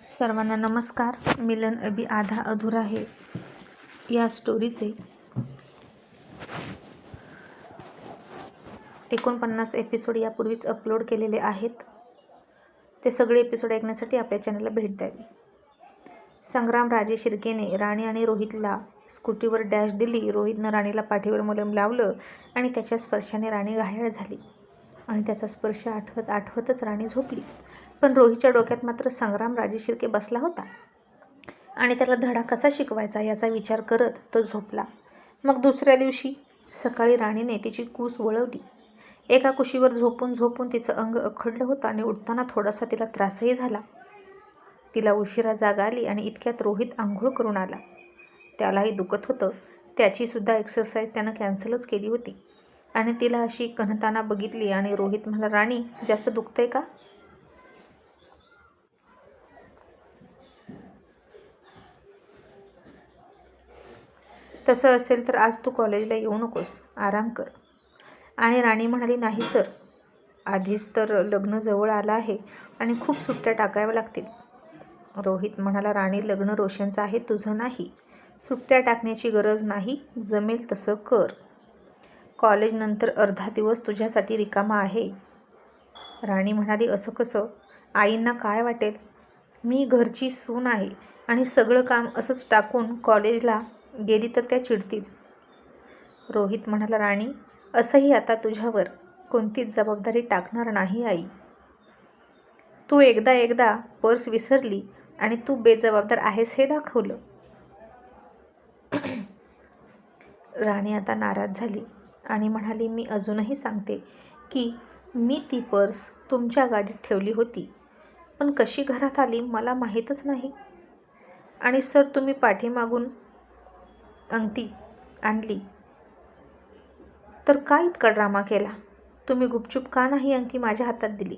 सर्वांना नमस्कार. मिलन अभी आधा अधूरा है या स्टोरीचे 49 एपिसोड यापूर्वीच अपलोड केलेले आहेत. ते सगळे एपिसोड ऐकण्यासाठी आपल्या चॅनलला भेट द्यावी. संग्राम राजे शिर्केने राणी आणि रोहितला स्कूटीवर डॅश दिली. रोहितनं राणीला पाठीवर मलम लावलं आणि त्याच्या स्पर्शाने राणी घायाळ झाली आणि त्याचा स्पर्श आठवतच राणी झोपली. पण रोहितच्या डोक्यात मात्र संग्राम राजे शिर्के बसला होता आणि त्याला धडा कसा शिकवायचा याचा विचार करत तो झोपला. मग दुसऱ्या दिवशी सकाळी राणीने तिची कूस वळवली. एका कुशीवर झोपून तिचं अंग अखडलं होतं आणि उठताना थोडासा तिला त्रासही झाला. तिला उशिरा जाग आली आणि इतक्यात रोहित आंघोळ करून आला. त्यालाही दुखत होतं. त्याचीसुद्धा एक्सरसाइज त्यानं कॅन्सलच केली होती आणि तिला अशी कणताना बघितली आणि रोहित म्हणाला, राणी जास्त दुखतंय का? तसं असेल तर आज तू कॉलेजला येऊ नकोस, आराम कर. आणि राणी म्हणाली, नाही सर, आधीच तर लग्न जवळ आलं आहे आणि खूप सुट्ट्या टाकाव्या लागतील. रोहित म्हणाला, राणी लग्न रोशनचं आहे, तुझं नाही. सुट्ट्या टाकण्याची गरज नाही, जमेल तसं कर. कॉलेजनंतर अर्धा दिवस तुझ्यासाठी रिकामा आहे. राणी म्हणाली, असं कसं? आईंना काय वाटेल? मी घरची सून आहे आणि सगळं काम असंच टाकून कॉलेजला गेली तर त्या चिडतील. रोहित म्हणाला, राणी असंही आता तुझ्यावर कोणतीच जबाबदारी टाकणार नाही आई. तू एकदा पर्स विसरली आणि तू बेजबाबदार आहेस हे दाखवलं. राणी आता नाराज झाली आणि म्हणाली, मी अजूनही सांगते की मी ती पर्स तुमच्या गाडीत ठेवली होती, पण कशी घरात आली मला माहीतच नाही. आणि सर, तुम्ही पाठीमागून अंगठी आणली तर का इतका ड्रामा केला? तुम्ही गुपचूप का नाही अंगठी माझ्या हातात दिली?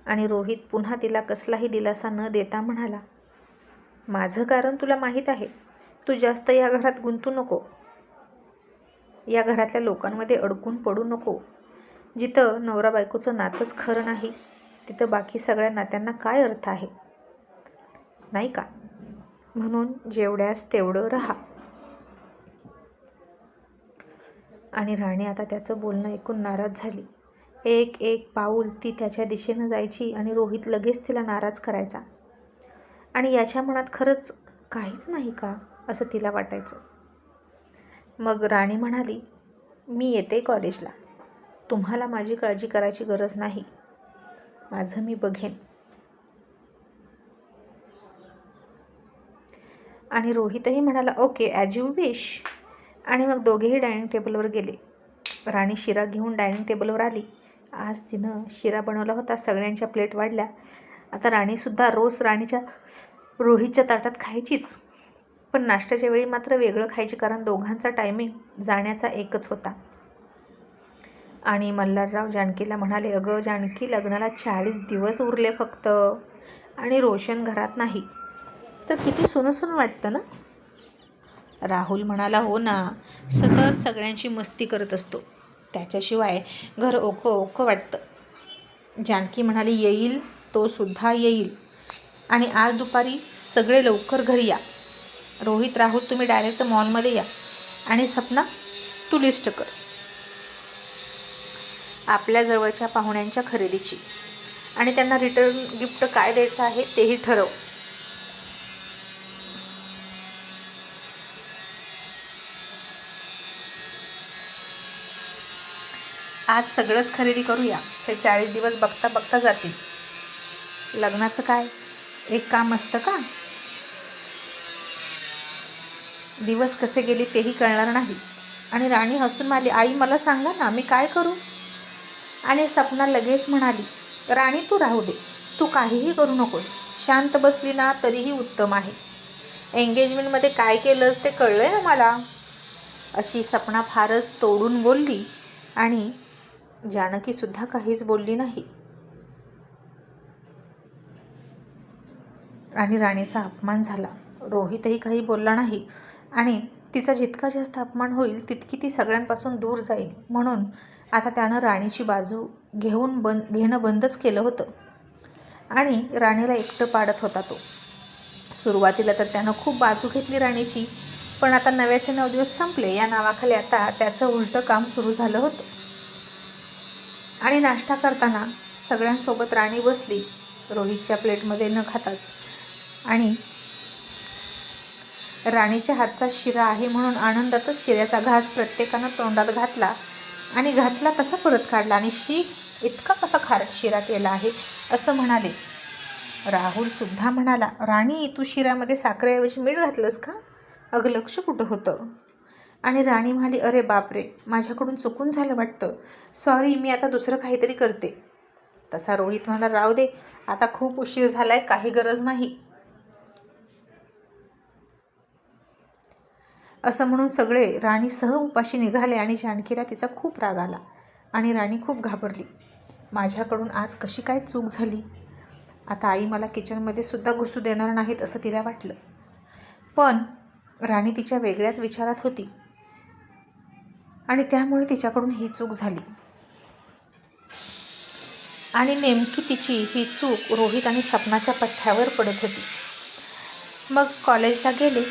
आणि रोहित पुन्हा तिला कसलाही दिलासा न देता म्हणाला, माझं कारण तुला माहीत आहे. तू जास्त या घरात गुंतू नको. या घरातल्या लोकांमध्ये अडकून पडू नको. जिथं नवरा बायकोचं नातंच खरं नाही तिथं बाकी सगळ्या नात्यांना काय अर्थ आहे, नाही का? म्हणून जेवढ्यास तेवढं राहा. आणि राणी आता त्याचं बोलणं ऐकून नाराज झाली. एक पाऊल ती त्याच्या दिशेनं जायची आणि रोहित लगेच तिला नाराज करायचा आणि याच्या मनात खरंच काहीच नाही का असं तिला वाटायचं. मग राणी म्हणाली, मी येते कॉलेजला. तुम्हाला माझी काळजी करायची गरज नाही. माझं मी बघेन. आणि रोहितही म्हणाला, ओके, ॲज यू विश. आणि मग दोघेही डायनिंग टेबलवर गेले. राणी शिरा घेऊन डायनिंग टेबलवर आली. आज तिनं शिरा बनवला होता. सगळ्यांच्या प्लेट वाढल्या. आता राणीसुद्धा रोज रोहितच्या ताटात खायचीच, पण नाश्त्याच्या वेळी मात्र वेगळं खायची, कारण दोघांचा टायमिंग जाण्याचा एकच होता. आणि मल्हारराव जानकीला म्हणाले, अगं जानकी, लग्नाला 40 दिवस उरले फक्त आणि रोशन घरात नाही तर किती सुनं वाटतं ना? राहुल म्हणाला, हो ना, सतत सगळ्यांची मस्ती करत असतो, त्याच्याशिवाय घर ओकं वाटतं. जानकी म्हणाली, येईल, तो सुद्धा येईल. आणि आज दुपारी सगळे लवकर घरी या. रोहित, राहुल, तुम्ही डायरेक्ट मॉलमध्ये या. आणि सपना, तू लिस्ट कर आपल्या जवळच्या पाहुण्यांच्या खरेदीची आणि त्यांना रिटर्न गिफ्ट काय द्यायचं आहे तेही ठरव. आज सगळंच खरेदी करूया. हे 40 दिवस बघता जातील. लग्नाचं काय एक काम असतं का? दिवस कसे गेले तेही कळणार नाही. आणि राणी हसून म्हणाली, आई मला सांगा ना, मी काय करू? आणि सपना लगेच म्हणाली, राणी तू राहू दे, तू काहीही करू नकोस. शांत बसली ना तरीही उत्तम आहे. एंगेजमेंटमध्ये काय केलंस ते कळलंय ना मला. अशी सपना फारच तोडून बोलली आणि जानकीसुद्धा काहीच बोलली नाही. आणि राणीचा अपमान झाला. रोहितही काही बोलला नाही आणि तिचा जितका जास्त अपमान होईल तितकी ती सगळ्यांपासून दूर जाईल, म्हणून आता त्यानं राणीची बाजू घेणं बंदच केलं होतं. आणि राणीला एकटं पाडत होता तो. सुरुवातीला तर त्यानं खूप बाजू घेतली राणीची, पण आता 9चे 9 दिवस संपले या नावाखाली आता त्याचं उलटं काम सुरू झालं होतं. आणि नाश्ता करताना सगळ्यांसोबत राणी बसली रोहितच्या प्लेटमध्ये न खाताच, आणि राणीच्या हातचा शिरा आहे म्हणून आनंदातच शिऱ्याचा घास प्रत्येकानं तोंडात घातला आणि घातला तसा परत काढला आणि शी इतका कसा खारट शिरा केला आहे असं म्हणाले. राहुलसुद्धा म्हणाला, राणी तू शिऱ्यामध्ये साखरेऐवजी मीठ घातलंस का? अगं लक्ष कुठं होतं? आणि राणी म्हणाली, अरे बापरे, माझ्याकडून चुकून झालं वाटतं, सॉरी, मी आता दुसरं काहीतरी करते. तसा रोहित म्हणाला, राहू दे, आता खूप उशीर झालाय, काही गरज नाही. असं म्हणून सगळे राणीसह उपाशी निघाले आणि जानकीला तिचा खूप राग आला आणि राणी खूप घाबरली. माझ्याकडून आज कशी काय चूक झाली? आता आई मला किचनमध्ये सुद्धा घुसू देणार नाहीत असं तिला वाटलं. पण राणी तिच्या वेगळ्याच विचारात होती आणि त्यामुळे तिच्याकडून ही चूक झाली. आणि नेमकी तिची ही चूक रोहित आणि सपनाच्या पठ्ठ्यावर पडत होती. मग कॉलेजला गेले.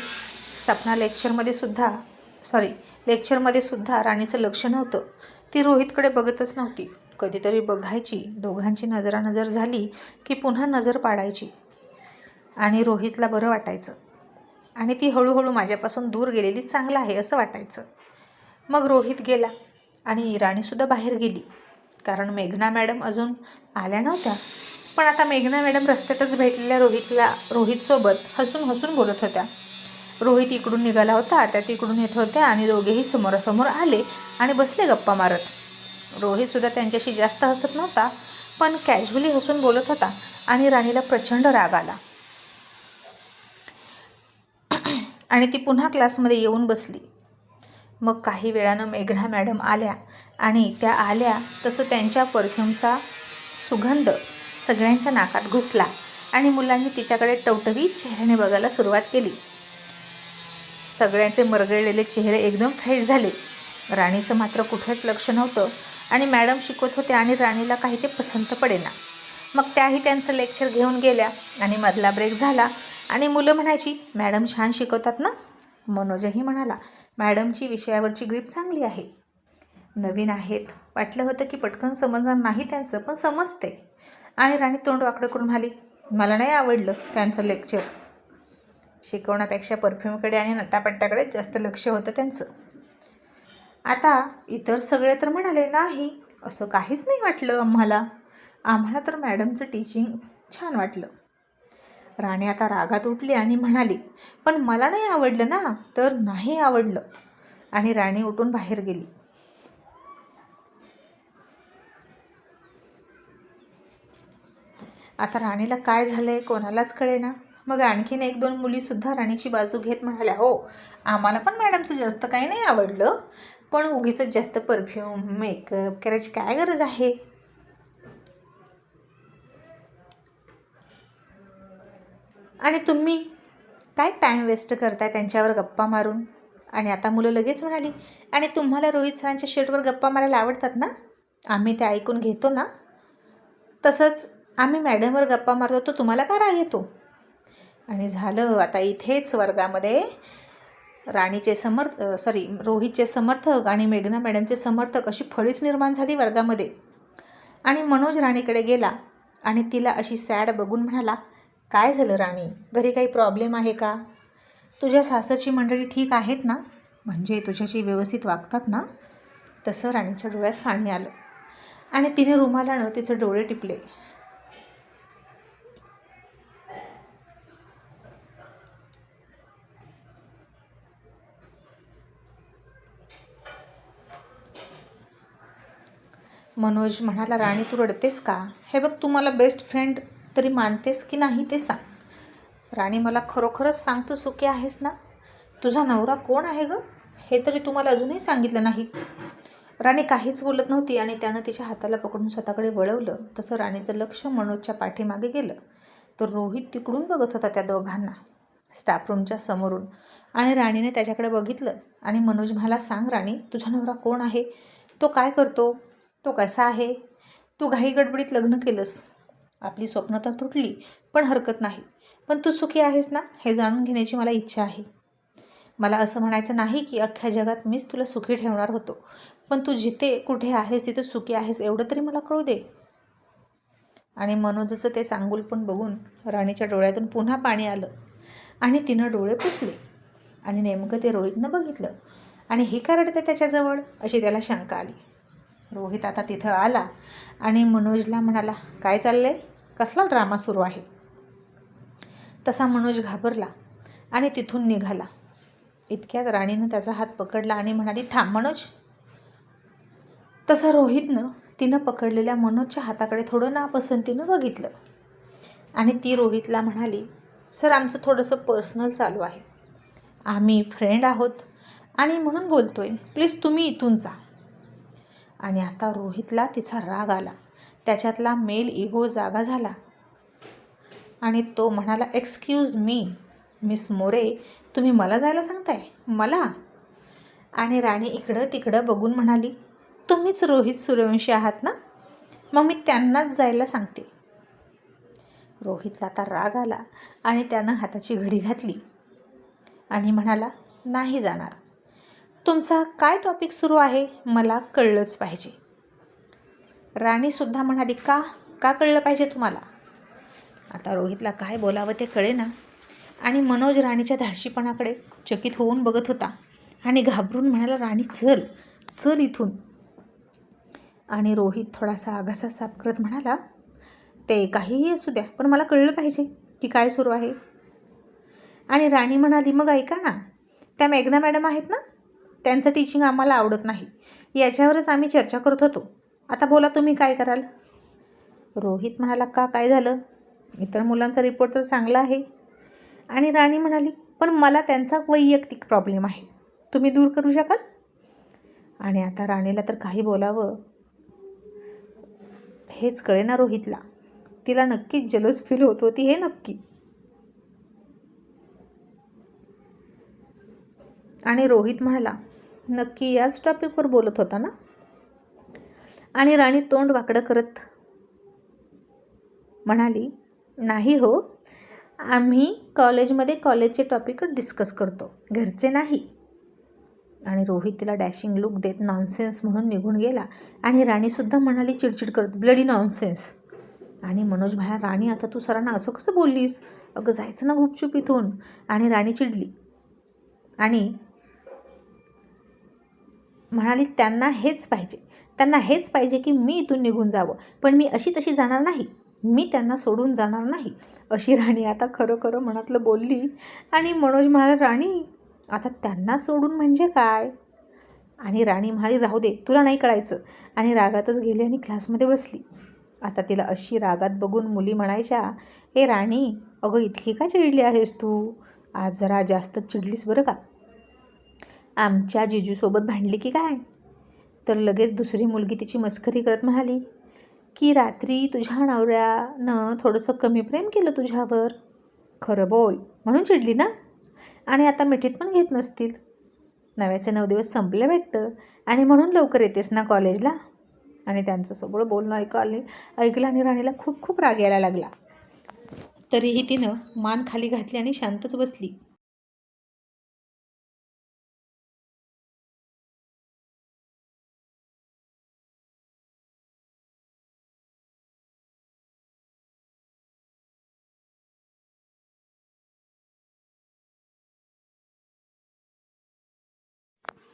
सपना लेक्चरमध्ये सुद्धा राणीचं लक्ष नव्हतं. ती रोहितकडे बघतच नव्हती. कधीतरी बघायची, दोघांची नजरानजर झाली की पुन्हा नजर पाडायची आणि रोहितला बरं वाटायचं आणि ती हळूहळू माझ्यापासून दूर गेलेली चांगलं आहे असं वाटायचं. मग रोहित गेला आणि राणीसुद्धा बाहेर गेली, कारण मेघना मॅडम अजून आल्या नव्हत्या. पण आता मेघना मॅडम रस्त्यातच भेटलेल्या रोहितसोबत हसून हसून बोलत होत्या. रोहित इकडून निघाला होता, त्या तिकडून येत होत्या आणि दोघेही समोरासमोर आले आणि बसले गप्पा मारत. रोहितसुद्धा त्यांच्याशी जास्त हसत नव्हता, पण कॅज्युअली हसून बोलत होता आणि राणीला प्रचंड राग आला आणि ती पुन्हा क्लासमध्ये येऊन बसली. मग काही वेळानं मेघना मॅडम आल्या आणि त्या आल्या तसं त्यांच्या परफ्यूमचा सुगंध सगळ्यांच्या नाकात घुसला आणि मुलांनी तिच्याकडे टवटवीत चेहऱ्याने बघायला सुरुवात केली. सगळ्यांचे मरगळलेले चेहरे एकदम फ्रेश झाले. राणीचं मात्र कुठेच लक्ष नव्हतं आणि मॅडम शिकवत होत्या आणि राणीला काही ते पसंत पडेना. मग त्याही त्यांचं लेक्चर घेऊन गेल्या आणि मधला ब्रेक झाला आणि मुलं म्हणायची, मॅडम छान शिकवतात ना? मनोजही म्हणाला, मॅडमची विषयावरची ग्रीप चांगली आहे. नवीन आहेत, वाटलं होतं की पटकन समजणार नाही त्यांचं, पण समजते. आणि राणी तोंड वाकडं करून म्हणाली, मला नाही आवडलं त्यांचं लेक्चर. शिकवण्यापेक्षा परफ्यूमकडे आणि नटापट्ट्याकडे जास्त लक्ष होतं त्यांचं. आता इतर सगळे तर म्हणाले, नाही असं काहीच नाही वाटलं आम्हाला तर मॅडमचं टीचिंग छान वाटलं. राणी आता रागात उठली आणि म्हणाली, पण मला नाही आवडलं ना? तर नाही आवडलं. आणि राणी उठून बाहेर गेली. आता राणीला काय झालंय कोणालाच कळेना. मग आणखीन 1-2 मुलीसुद्धा राणीची बाजू घेत म्हणाल्या, हो आम्हाला पण मॅडमचं जास्त काही नाही आवडलं, पण उगीच जास्त परफ्यूम मेकअप करायची काय गरज आहे? आणि तुम्ही काय टाईम वेस्ट करताय त्यांच्यावर गप्पा मारून? आणि आता मुलं लगेच म्हणाली, आणि तुम्हाला रोहित सरांच्या शर्टवर गप्पा मारायला आवडतात ना? आम्ही ते ऐकून घेतो ना? तसंच आम्ही मॅडमवर गप्पा मारतो तर तुम्हाला का राग येतो? आणि झालं आता इथेच वर्गामध्ये रोहितचे समर्थक आणि मेघना मॅडमचे समर्थक अशी फळीच निर्माण झाली वर्गामध्ये. आणि मनोज राणीकडे गेला आणि तिला अशी सॅड बघून म्हणाला, काय झालं राणी, घरी काही प्रॉब्लेम आहे का? तुझ्या सासरची मंडळी ठीक आहेत ना? म्हणजे तुझ्याशी व्यवस्थित वागतात ना? तसं राणीच्या डोळ्यात पाणी आलं आणि तिने रुमालानं तिचे डोळे टिपले. मनोज म्हणाला, राणी तू रडतेस का? हे बघ, तू मला बेस्ट फ्रेंड तरी मानतेस की नाही ते सांग. राणी, मला खरोखरच सांग, तू सुखी आहेस ना? तुझा नवरा कोण आहे गं हे तरी तुम्हाला अजूनही सांगितलं नाही. राणी काहीच बोलत नव्हती आणि त्यानं तिच्या हाताला पकडून स्वतःकडे वळवलं. तसं राणीचं लक्ष मनोजच्या पाठीमागे गेलं तर रोहित तिकडून बघत होता त्या दोघांना स्टाफ रूमच्या समोरून. आणि राणीने त्याच्याकडे बघितलं आणि मनोज म्हणाला, सांग राणी, तुझा नवरा कोण आहे? तो काय करतो? तो कसा आहे? तू घाई गडबडीत लग्न केलंस आपली स्वप्न तर तुटली, पण हरकत नाही. पण तू सुखी आहेस ना हे जाणून घेण्याची मला इच्छा आहे. मला असं म्हणायचं नाही की अख्ख्या जगात मीच तुला सुखी ठेवणार होतो, पण तू जिथे कुठे आहेस तिथे सुखी आहेस एवढं तरी मला कळू दे. आणि मनोजचं ते सांगुलपण बघून राणीच्या डोळ्यातून पुन्हा पाणी आलं आणि तिनं डोळे पुसले. आणि नेमकं ते रोहितनं बघितलं आणि ही का रडते त्याच्याजवळ अशी त्याला शंका आली. रोहित आता तिथं आला आणि मनोजला म्हणाला, काय चाललंय, कसला ड्रामा सुरू आहे. तसा मनोज घाबरला आणि तिथून निघाला. इतक्यात राणीनं त्याचा हात पकडला आणि म्हणाली, थांब मनोज. तसं रोहितनं तिनं पकडलेल्या मनोजच्या हाताकडे थोडं नापसंतीनं बघितलं आणि ती रोहितला म्हणाली, सर आमचं थोडंसं पर्सनल चालू आहे, आम्ही फ्रेंड आहोत आणि म्हणून बोलतोय, प्लीज तुम्ही इथून जा. आणि आता रोहितला तिचा राग आला, त्याच्यातला मेल इगो जागा झाला आणि तो म्हणाला, एक्सक्यूज मी मिस मोरे, तुम्ही मला जायला सांगताय, मला. आणि राणी इकडं तिकडं बघून म्हणाली, तुम्हीच रोहित सूर्यवंशी आहात ना, मग मी त्यांनाच जायला सांगते. रोहितला आता राग आला आणि त्यानं हाताची घडी घातली आणि म्हणाला, नाही जाणार. तुमचा काय टॉपिक सुरू आहे मला कळलंच पाहिजे. राणीसुद्धा म्हणाली, का का कळलं पाहिजे तुम्हाला. आता रोहितला काय बोलावं ते कळेना आणि मनोज राणीच्या धाडशीपणाकडे चकित होऊन बघत होता आणि घाबरून म्हणाला, राणी चल चल इथून. आणि रोहित थोडासा आघासा साफ करत म्हणाला, ते काहीही असू द्या, पण मला कळलं पाहिजे की काय सुरू आहे. आणि राणी म्हणाली, मग ऐका ना, त्या मेघना मॅडम आहेत ना, त्यांचं टीचिंग आम्हाला आवडत नाही, याच्यावरच आम्ही चर्चा करत होतो. आता बोला तुम्ही काय कराल. रोहित म्हणाला, का काय झालं, इतर मुलांचा रिपोर्ट तर चांगला आहे. आणि राणी म्हणाली, पण मला त्यांचा वैयक्तिक प्रॉब्लेम आहे, तुम्ही दूर करू शकाल. आणि आता राणीला तर काही बोलावं हेच कळेना रोहितला. तिला नक्कीच जलस फील होत होती, हे नक्की. आणि रोहित म्हणाला, नक्की याच टॉपिकवर बोलत होता ना. आणि राणी तोंड वाकडं करत म्हणाली, नाही हो, आम्ही कॉलेजमध्ये कॉलेजचे टॉपिक डिस्कस करतो, घरचे नाही. आणि रोहित तिला डॅशिंग लुक देत नॉनसेन्स म्हणून निघून गेला आणि राणीसुद्धा म्हणाली चिडचिड करत, ब्लडी नॉनसेन्स. आणि मनोज म्हणाला, राणी आता तू सरांना असं कसं बोललीस, अगं जायचं ना गुपचूप इथून. आणि राणी चिडली आणि म्हणाली, त्यांना हेच पाहिजे की मी इथून निघून जावं, पण मी अशी तशी जाणार नाही, मी त्यांना सोडून जाणार नाही, अशी राणी आता खरं खरं मनातलं बोलली. आणि मनोज म्हणाला, राणी आता त्यांना सोडून म्हणजे काय. आणि राणी म्हणाली, राहू दे, तुला नाही कळायचं. आणि रागातच गेली आणि क्लासमध्ये बसली. आता तिला अशी रागात बघून मुली म्हणायच्या, हे राणी अगं इतकी का चिडली आहेस तू, आज जरा जास्त चिडलीस बरं का, आमच्या जिजूसोबत भांडली की काय. तर लगेच दुसरी मुलगी तिची मस्करी करत म्हणाली, की रात्री तुझ्या नवऱ्यानं थोडंसं कमी प्रेम केलं तुझ्यावर, खरं बोल म्हणून चिडली ना, आणि आता मिठीत पण घेत नसतील, नव्याचे 9 दिवस संपले वाटतं आणि म्हणून लवकर येतेस ना कॉलेजला. आणि त्यांचं सगळं बोलणं ऐकलं आणि राणीला खूप खूप राग यायला लागला. तरीही तिनं मान खाली घातली आणि शांतच बसली.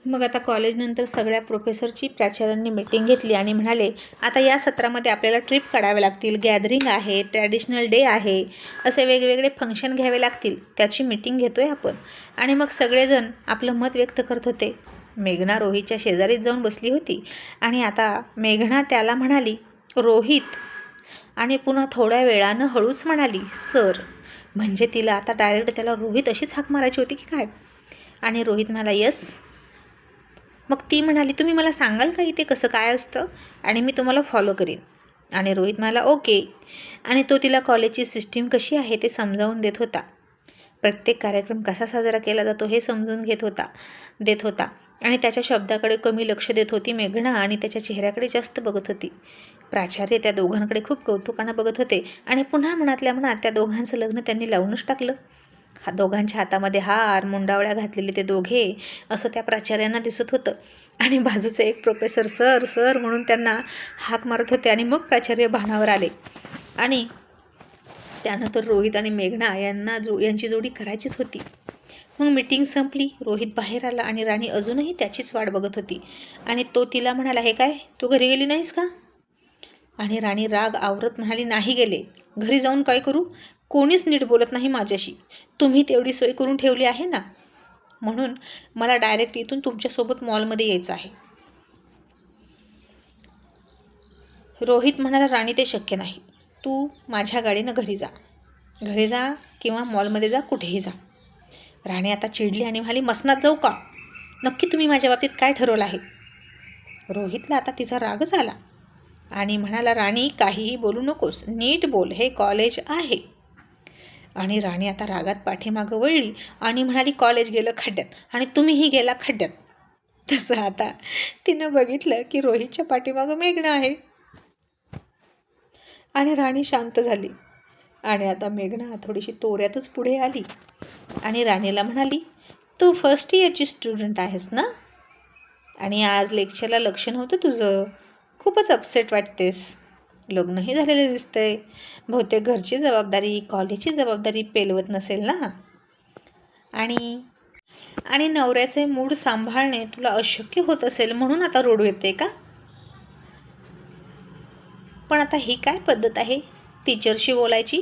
मग आता कॉलेजनंतर सगळ्या प्रोफेसरची प्राचार्यांनी मीटिंग घेतली आणि म्हणाले, आता या सत्रामध्ये आपल्याला ट्रिप काढावे लागतील, गॅदरिंग आहे, ट्रॅडिशनल डे आहे, असे वेगवेगळे फंक्शन घ्यावे लागतील, त्याची मीटिंग घेतो आहे आपण. आणि मग सगळेजण आपलं मत व्यक्त करत होते. मेघना रोहितच्या शेजारीच जाऊन बसली होती आणि आता मेघना त्याला म्हणाली, रोहित, आणि पुन्हा थोड्या वेळानं हळूच म्हणाली, सर. म्हणजे तिला आता डायरेक्ट त्याला रोहित अशीच हाक मारायची होती की काय. आणि रोहित म्हणाला, यस. मग ती म्हणाली, तुम्ही मला सांगाल का इथे कसं काय असतं आणि मी तुम्हाला फॉलो करीन. आणि रोहित म्हणाला, ओके. आणि तो तिला कॉलेजची सिस्टीम कशी आहे ते समजावून देत होता. प्रत्येक कार्यक्रम कसा साजरा केला जातो हे समजून देत होता आणि त्याच्या शब्दाकडे कमी लक्ष देत होती मेघना आणि त्याच्या चेहऱ्याकडे जास्त बघत होती. प्राचार्य त्या दोघांकडे खूप कौतुकानं बघत होते आणि पुन्हा मनातल्या मनात त्या दोघांचं लग्न त्यांनी लावूनच टाकलं. दोघांच्या हातामध्ये हार मुंडावळ्या घातलेले ते दोघे असं त्या प्राचार्यांना दिसत होतं. आणि बाजूचे एक प्रोफेसर सर सर म्हणून त्यांना हाक मारत होते. आणि मग प्राचार्य भानावर आले. आणि त्यानंतर रोहित आणि मेघना यांची जोडी करायचीच होती. मग मीटिंग संपली. रोहित बाहेर आला आणि राणी अजूनही त्याचीच वाट बघत होती. आणि तो तिला म्हणाला, हे काय, तू घरी गेली नाहीस का? आणि राणी राग आवरत म्हणाली, नाही गेले. घरी जाऊन काय करू? कोणीच नीट बोलत नाही माझ्याशी. तुम्ही तेवढी सोय करून ठेवली आहे ना, म्हणून मला डायरेक्ट इथून तुमच्यासोबत मॉलमध्ये यायचं आहे. रोहित म्हणाला, राणी ते शक्य नाही. तू माझ्या गाडीनं घरी जा किंवा मॉलमध्ये जा, कुठेही जा. राणी आता चिडली आणि म्हणाली, मसनात जाऊ का? नक्की तुम्ही माझ्या बाबतीत काय ठरवलं आहे? रोहितला आता तिचा रागच आला आणि म्हणाला, राणी काहीही बोलू नकोस, नीट बोल, हे कॉलेज आहे. आणि राणी आता रागात पाठीमागं वळली आणि म्हणाली, कॉलेज गेलं खड्ड्यात आणि तुम्हीही गेला खड्ड्यात. तसं आता तिनं बघितलं की रोहितच्या पाठीमागं मेघना आहे. आणि राणी शांत झाली. आणि आता मेघना थोडीशी तोऱ्यातच पुढे आली आणि राणीला म्हणाली, तू फर्स्ट इयरची स्टुडंट आहेस ना, आणि आज लेक्चरला लक्ष नव्हतं तुझं, खूपच अपसेट वाटतेस. लग्नही झालेलं दिसतंय. बहुतेक घरची जबाबदारी कॉलेजची जबाबदारी पेलवत नसेल ना, आणि नवऱ्याचे मूड सांभाळणे तुला अशक्य होत असेल म्हणून आता रोड येते का? पण आता ही काय पद्धत आहे टीचरशी बोलायची?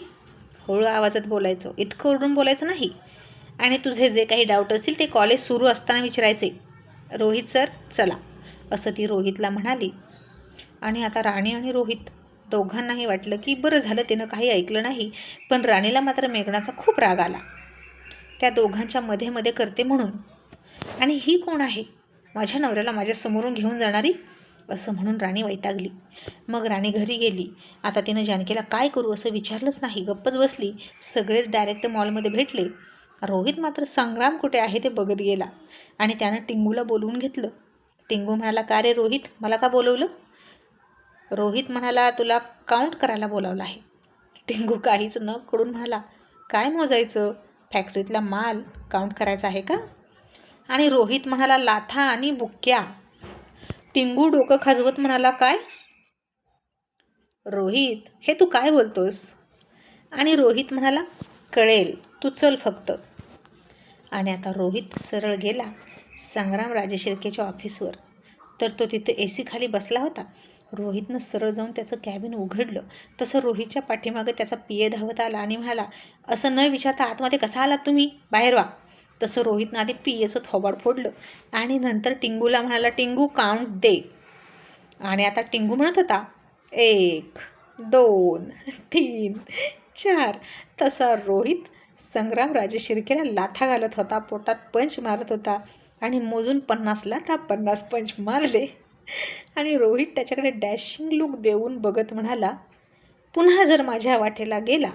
हळू आवाजात बोलायचं, इतकं ओरडून बोलायचं नाही. आणि तुझे जे काही डाऊट असतील ते कॉलेज सुरू असताना विचारायचे. रोहित सर चला, असं ती रोहितला म्हणाली. आणि आता राणी आणि रोहित दोघांनाही वाटलं की बरं झालं तिनं काही ऐकलं नाही. पण राणीला मात्र मेघनाचा खूप राग आला, त्या दोघांच्या मध्ये मध्ये करते म्हणून. आणि ही कोण आहे, माझ्या नवऱ्याला माझ्यासमोरून घेऊन जाणारी, असं म्हणून राणी वैतागली. मग राणी घरी गेली. आता तिनं जानकीला काय करू असं विचारलंच नाही, गप्पच बसली. सगळेच डायरेक्ट मॉलमध्ये भेटले. रोहित मात्र संग्राम कुठे आहे ते बघत गेला आणि त्यानं टिंगूला बोलवून घेतलं. टिंगू म्हणाला, का रे रोहित, मला का बोलवलं? रोहित म्हणाला, तुला काउंट करायला बोलावलं आहे. टिंगू काहीच न कळून म्हणाला, काय मोजायचं, फॅक्टरीतला माल काउंट करायचा आहे का? आणि रोहित म्हणाला, लाथा आणि बुक्क्या. टिंगू डोकं खाजवत म्हणाला, काय? रोहित, हे तू काय बोलतोस? आणि रोहित म्हणाला, कळेल, तू चल फक्त. आणि आता रोहित सरळ गेला संग्राम राजशिर्केच्या ऑफिसवर. तर तो तिथे AC खाली बसला होता. रोहितनं सरळ जाऊन त्याचं कॅबिन उघडलं. तसं रोहितच्या पाठीमागं त्याचा PA धावत आला आणि म्हणाला, असं न विचारता आतमध्ये कसा आलात तुम्ही, बाहेर व्हा. तसं रोहितनं आधी PAचं थोबाड फोडलं आणि नंतर टिंगूला म्हणाला, टिंगू काउंट दे. आणि आता टिंगू म्हणत होता, 1 2 3 4. तसा रोहित संग्राम राजशिर्केला लाथा घालत होता, पोटात पंच मारत होता आणि मोजून 50 लाथा 50 पंच मारले. आणि रोहित त्याच्याकडे डॅशिंग लुक देऊन बघत म्हणाला, पुन्हा जर माझ्या वाटेला गेला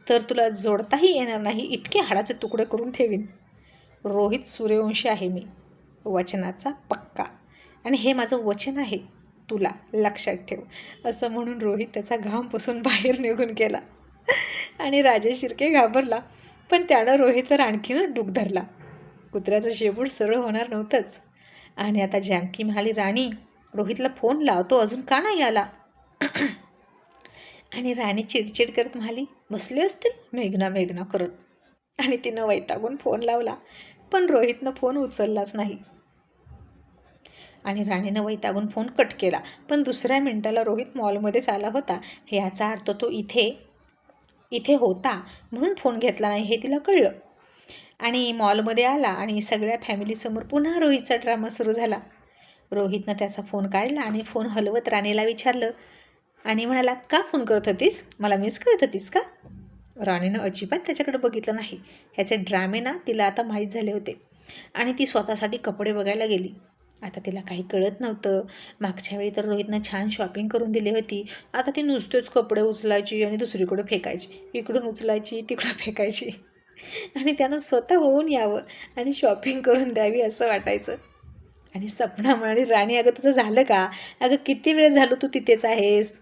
तर तुला जोडताही येणार नाही, इतके हाडाचे तुकडे करून ठेवीन. रोहित सूर्यवंशी आहे मी, वचनाचा पक्का, आणि हे माझं वचन आहे तुला, लक्षात ठेव. असं म्हणून रोहित त्याचा घाम पुसून बाहेर निघून गेला. आणि राजशिर्के घाबरला, पण त्यानं रोहितवर आणखीनच डूक धरला. कुत्र्याचं शेपूट सरळ होणार नव्हतंच. आणि आता जानकी म्हणाली, राणी रोहितला फोन लावतो, अजून का नाही आला? आणि राणी चिडचिड करत म्हणाली, बसले असतील मेघना करत. आणि तिनं वैतागून फोन लावला, पण रोहितनं फोन उचललाच नाही. आणि राणीनं वैतागून फोन कट केला. पण दुसऱ्या मिनिटाला रोहित मॉलमध्येच आला होता. याचा अर्थ तो इथे होता म्हणून फोन घेतला नाही हे तिला कळलं. आणि मॉलमध्ये आला आणि सगळ्या फॅमिलीसमोर पुन्हा रोहितचा ड्रामा सुरू झाला. रोहितनं त्याचा फोन काढला आणि फोन हलवत राणीला विचारलं आणि म्हणाला, का फोन करत होतीस, मला मिस करत होतीस का? राणीनं अजिबात त्याच्याकडे बघितलं नाही. ह्याचे ड्रामे ना तिला आता माहीत झाले होते. आणि ती स्वतःसाठी कपडे बघायला गेली. आता तिला काही कळत नव्हतं. मागच्या वेळी तर रोहितनं छान शॉपिंग करून दिली होती. आता ती नुसतेच कपडे उचलायची आणि दुसरीकडे फेकायची, इकडून उचलायची तिकडं फेकायची. आणि त्यानं स्वतः होऊन यावं आणि शॉपिंग करून द्यावी असं वाटायचं. आणि सपना म्हणाली, राणी अगं तुझं झालं का? अगं किती वेळ झालो तू तिथेच आहेस?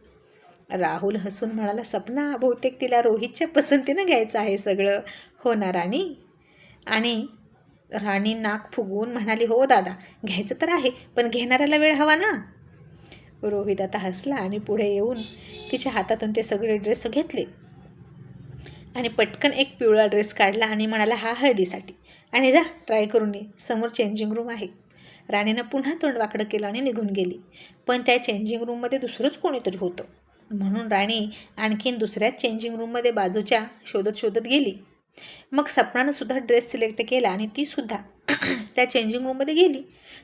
राहुल हसून म्हणाला, सपना बहुतेक तिला रोहितच्या पसंतीनं घ्यायचं आहे सगळं. हो ना राणी? आणि राणी नाक फुगवून म्हणाली, हो दादा, घ्यायचं तर आहे, पण घेणाऱ्याला वेळ हवा ना. रोहित आता हसला आणि पुढे येऊन तिच्या हातातून ते सगळे ड्रेस घेतले आणि पटकन एक पिवळा ड्रेस काढला आणि म्हणाला, हा हळदीसाठी, आणि जा ट्राय करून ये, समोर चेंजिंग रूम आहे. राणीनं पुन्हा तोंड वाकडं केलं आणि निघून गेली. पण त्या चेंजिंग रूममध्ये दुसरंच कोणीतरी होतं, म्हणून राणी आणखीन दुसऱ्याच चेंजिंग रूममध्ये बाजूच्या शोधत शोधत गेली. मग सपनानं सुद्धा ड्रेस सिलेक्ट केला आणि तीसुद्धा त्या चेंजिंग रूममध्ये गेली.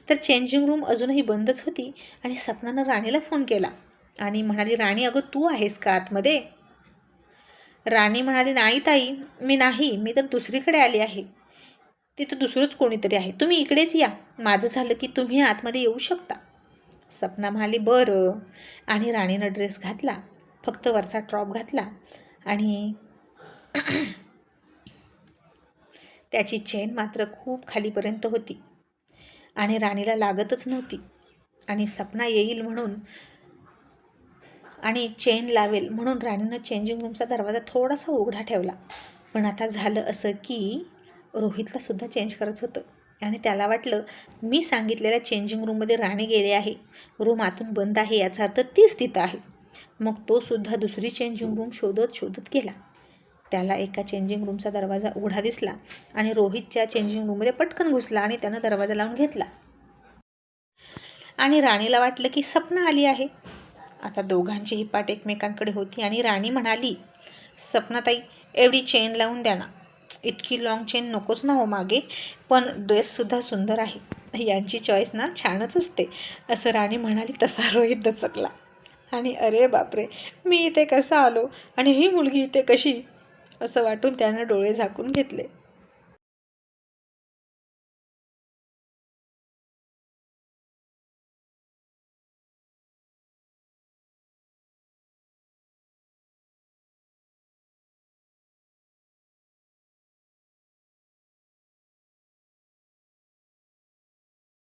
तर चेंजिंग रूम अजूनही बंदच होती आणि सपनानं राणीला फोन केला आणि म्हणाली, राणी अगं तू आहेस का आतमध्ये? राणी म्हणाली, नाही ताई, मी तर दुसरीकडे आली आहे. तिथं दुसरंच कोणीतरी आहे, तुम्ही इकडेच या, माझं झालं की तुम्ही आतमध्ये येऊ शकता. सपना म्हणाली, बरं. आणि राणीनं ड्रेस घातला, फक्त वरचा टॉप घातला आणि त्याची चेन मात्र खूप खालीपर्यंत होती आणि राणीला लागतच नव्हती. आणि सपना येईल म्हणून आणि चेन लावेल म्हणून राणीनं चेंजिंग रूमचा दरवाजा थोडासा उघडा ठेवला. पण आता झालं असं की रोहितलासुद्धा चेंज करायचं होतं आणि त्याला वाटलं, मी सांगितलेल्या चेंजिंग रूममध्ये राणी गेले आहे, रूम आतून बंद आहे, याचा अर्थ तीच तिथं आहे. मग तो सुद्धा दुसरी चेंजिंग रूम शोधत शोधत गेला. त्याला एका चेंजिंग रूमचा दरवाजा उघडा दिसला आणि रोहितच्या चेंजिंग रूममध्ये पटकन घुसला आणि त्यानं दरवाजा लावून घेतला. आणि राणीला वाटलं की सपना आली आहे. आता दोघांचीही पाठ एकमेकांकडे होती आणि राणी म्हणाली, सपनाताई, एवढी चेन लावून द्या ना. इतकी लाँग चेन नकोच ना हो मागे, पण ड्रेससुद्धा सुंदर आहे, यांची चॉईस ना छानच असते, असं राणी म्हणाली. तसा रोहित दचकला आणि अरे बापरे, मी इथे कसा आलो आणि ही मुलगी इथे कशी, असं वाटून त्यानं डोळे झाकून घेतले.